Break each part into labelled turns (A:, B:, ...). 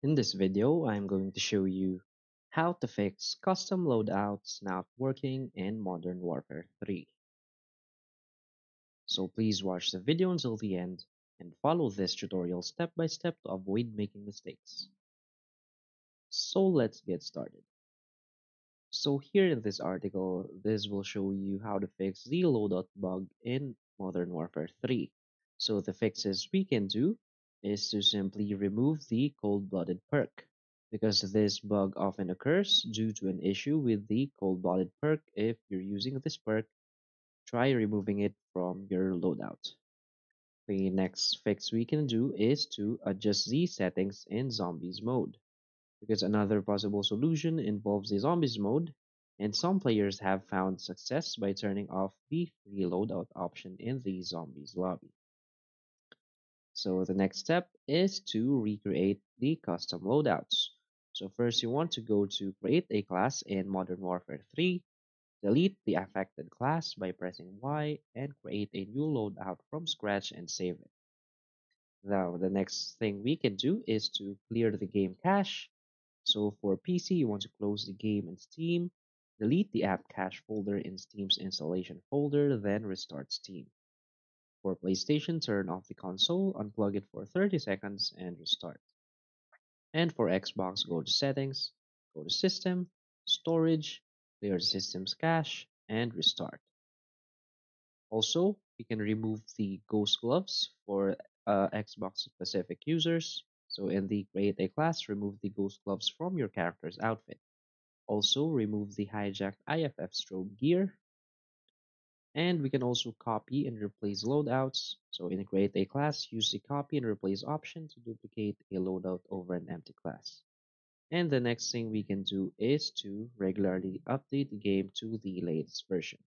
A: In this video, I'm going to show you how to fix custom loadouts not working in Modern Warfare 3. So please watch the video until the end and follow this tutorial step by step to avoid making mistakes. So let's get started. So here in this article, this will show you how to fix the loadout bug in Modern Warfare 3. So the fixes we can do is to simply remove the cold-blooded perk, because this bug often occurs due to an issue with the cold-blooded perk. If you're using this perk, try removing it from your loadout. The next fix we can do is to adjust the settings in zombies mode, because another possible solution involves the zombies mode, and some players have found success by turning off the free loadout option in the zombies lobby. So the next step is to recreate the custom loadouts. So first you want to go to create a class in Modern Warfare 3, delete the affected class by pressing Y, and create a new loadout from scratch and save it. Now the next thing we can do is to clear the game cache. So for PC, you want to close the game in Steam, delete the app cache folder in Steam's installation folder, then restart Steam. For PlayStation, turn off the console, unplug it for 30 seconds, and restart. And for Xbox, go to Settings, go to System, Storage, clear the system's cache, and restart. Also, you can remove the Ghost Gloves for Xbox specific users. So in the Create a Class, remove the Ghost Gloves from your character's outfit. Also, remove the hijacked IFF strobe gear. And we can also copy and replace loadouts. So in Create a Class, use the Copy and Replace option to duplicate a loadout over an empty class. And the next thing we can do is to regularly update the game to the latest version.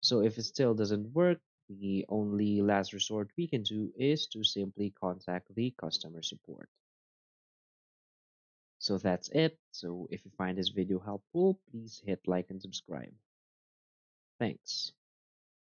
A: So if it still doesn't work, the only last resort we can do is to simply contact the customer support. So that's it. So if you find this video helpful, please hit like and subscribe. Thanks.